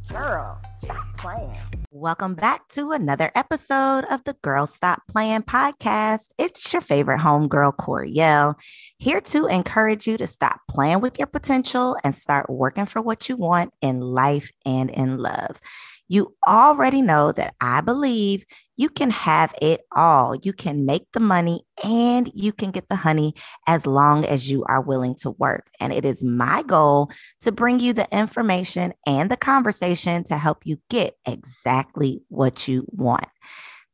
Girl, stop playing. Welcome back to another episode of the Girl Stop Playing podcast. It's your favorite homegirl, Koereyelle, here to encourage you to stop playing with your potential and start working for what you want in life and in love. You already know that I believe you can have it all. You can make the money and you can get the honey as long as you are willing to work. And it is my goal to bring you the information and the conversation to help you get exactly what you want.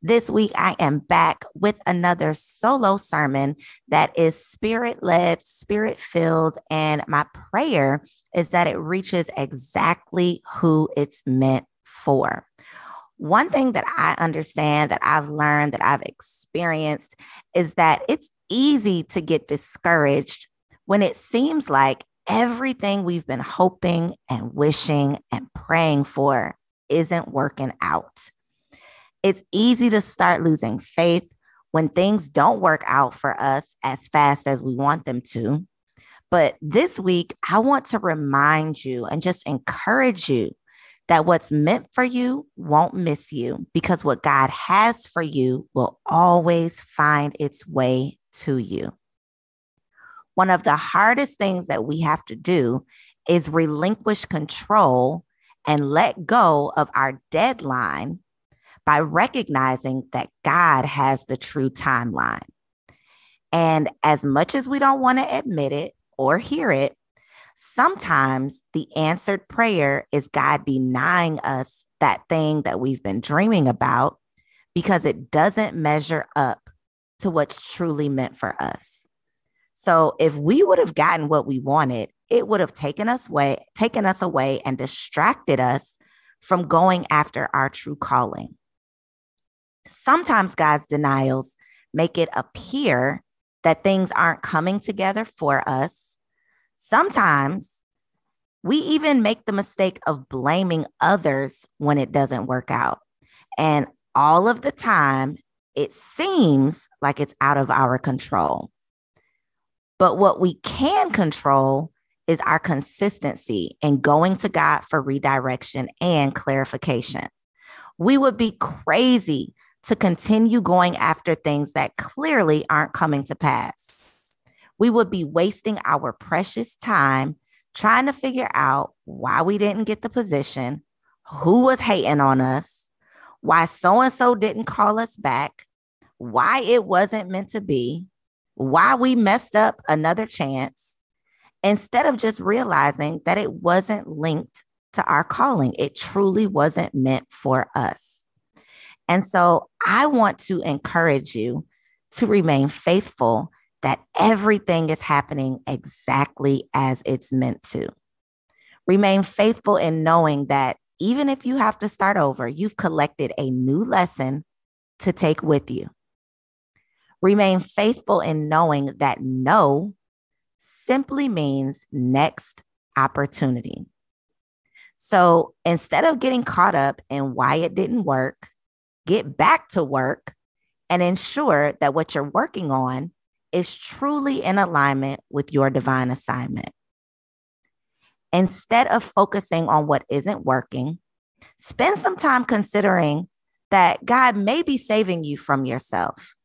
This week, I am back with another solo sermon that is spirit-led, spirit-filled, and my prayer is that it reaches exactly who it's meant for. One thing that I understand, that I've learned, that I've experienced is that it's easy to get discouraged when it seems like everything we've been hoping and wishing and praying for isn't working out. It's easy to start losing faith when things don't work out for us as fast as we want them to. But this week, I want to remind you and just encourage you that what's meant for you won't miss you, because what God has for you will always find its way to you. One of the hardest things that we have to do is relinquish control and let go of our deadline by recognizing that God has the true timeline. And as much as we don't want to admit it or hear it, sometimes the answered prayer is God denying us that thing that we've been dreaming about because it doesn't measure up to what's truly meant for us. So if we would have gotten what we wanted, it would have taken us away and distracted us from going after our true calling. Sometimes God's denials make it appear that things aren't coming together for us. Sometimes we even make the mistake of blaming others when it doesn't work out. And all of the time, it seems like it's out of our control. But what we can control is our consistency in going to God for redirection and clarification. We would be crazy to continue going after things that clearly aren't coming to pass. We would be wasting our precious time trying to figure out why we didn't get the position, who was hating on us, why so-and-so didn't call us back, why it wasn't meant to be, why we messed up another chance, instead of just realizing that it wasn't linked to our calling. It truly wasn't meant for us. And so I want to encourage you to remain faithful that everything is happening exactly as it's meant to. Remain faithful in knowing that even if you have to start over, you've collected a new lesson to take with you. Remain faithful in knowing that no simply means next opportunity. So instead of getting caught up in why it didn't work, get back to work and ensure that what you're working on is truly in alignment with your divine assignment. Instead of focusing on what isn't working, spend some time considering that God may be saving you from yourself.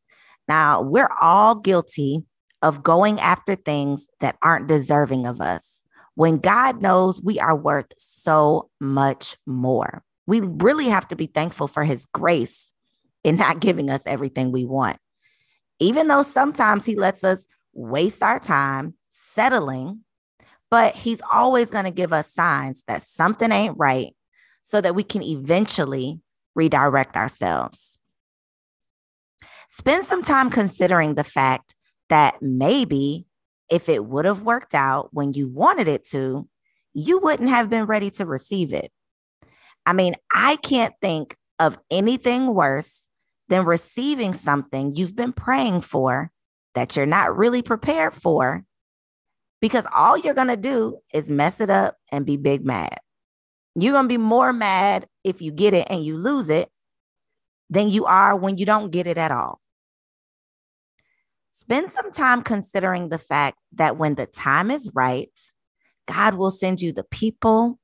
Now, we're all guilty of going after things that aren't deserving of us when God knows we are worth so much more. We really have to be thankful for his grace in not giving us everything we want. Even though sometimes he lets us waste our time settling, but he's always going to give us signs that something ain't right so that we can eventually redirect ourselves. Spend some time considering the fact that maybe if it would have worked out when you wanted it to, you wouldn't have been ready to receive it. I mean, I can't think of anything worse than receiving something you've been praying for that you're not really prepared for, because all you're going to do is mess it up and be big mad. You're going to be more mad if you get it and you lose it than you are when you don't get it at all. Spend some time considering the fact that when the time is right, God will send you the people,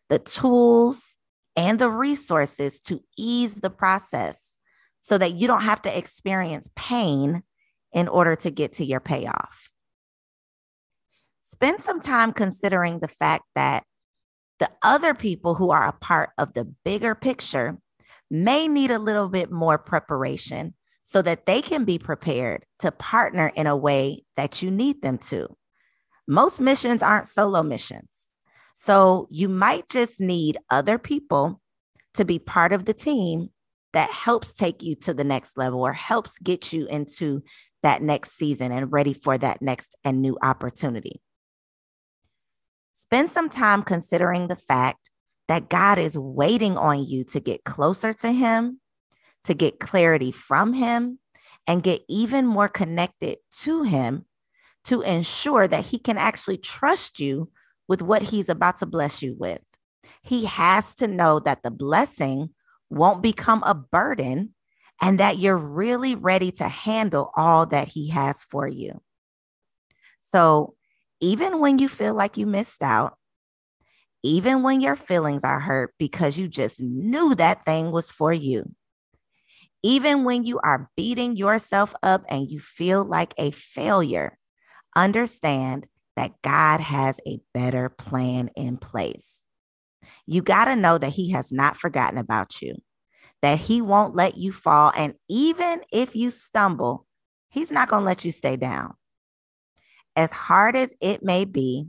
the tools, and the resources to ease the process so that you don't have to experience pain in order to get to your payoff. Spend some time considering the fact that the other people who are a part of the bigger picture may need a little bit more preparation so that they can be prepared to partner in a way that you need them to. Most missions aren't solo missions. So you might just need other people to be part of the team that helps take you to the next level or helps get you into that next season and ready for that next and new opportunity. Spend some time considering the fact that God is waiting on you to get closer to him, to get clarity from him, and get even more connected to him to ensure that he can actually trust you with what he's about to bless you with. He has to know that the blessing won't become a burden and that you're really ready to handle all that he has for you. So even when you feel like you missed out, even when your feelings are hurt because you just knew that thing was for you, even when you are beating yourself up and you feel like a failure, understand that God has a better plan in place. You got to know that he has not forgotten about you, that he won't let you fall. And even if you stumble, he's not going to let you stay down. As hard as it may be,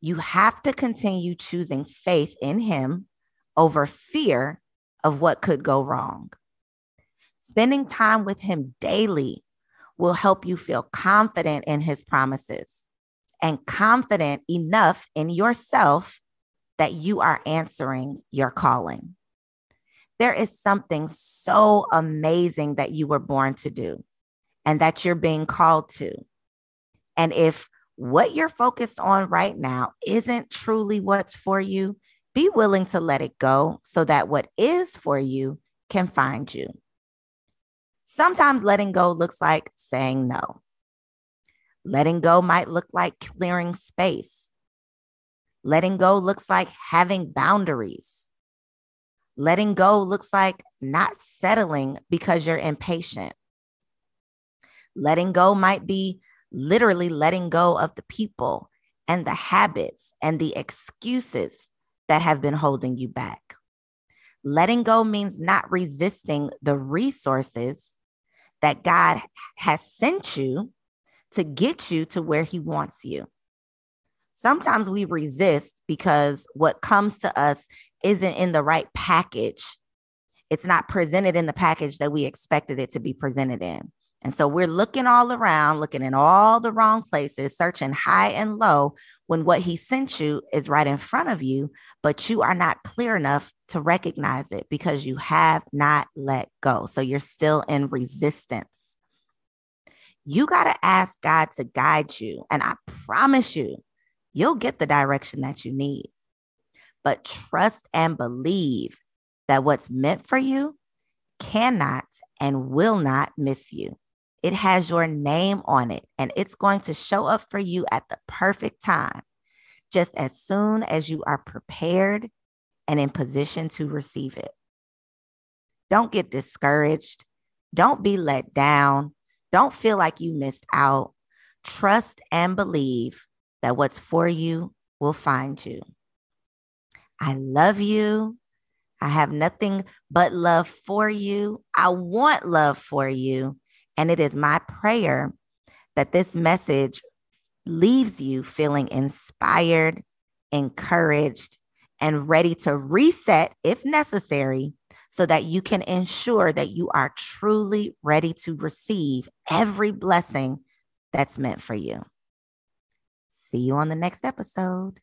you have to continue choosing faith in him over fear of what could go wrong. Spending time with him daily will help you feel confident in his promises and confident enough in yourself that you are answering your calling. There is something so amazing that you were born to do and that you're being called to. And if what you're focused on right now isn't truly what's for you, be willing to let it go so that what is for you can find you. Sometimes letting go looks like saying no. Letting go might look like clearing space. Letting go looks like having boundaries. Letting go looks like not settling because you're impatient. Letting go might be literally letting go of the people and the habits and the excuses that have been holding you back. Letting go means not resisting the resources that God has sent you to get you to where he wants you. Sometimes we resist because what comes to us isn't in the right package. It's not presented in the package that we expected it to be presented in. And so we're looking all around, looking in all the wrong places, searching high and low when what he sent you is right in front of you, but you are not clear enough to recognize it because you have not let go. So you're still in resistance. You got to ask God to guide you. And I promise you, you'll get the direction that you need. But trust and believe that what's meant for you cannot and will not miss you. It has your name on it, and it's going to show up for you at the perfect time, just as soon as you are prepared and in position to receive it. Don't get discouraged. Don't be let down. Don't feel like you missed out. Trust and believe that what's for you will find you. I love you. I have nothing but love for you. I want love for you. And it is my prayer that this message leaves you feeling inspired, encouraged, and ready to reset if necessary so that you can ensure that you are truly ready to receive every blessing that's meant for you. See you on the next episode.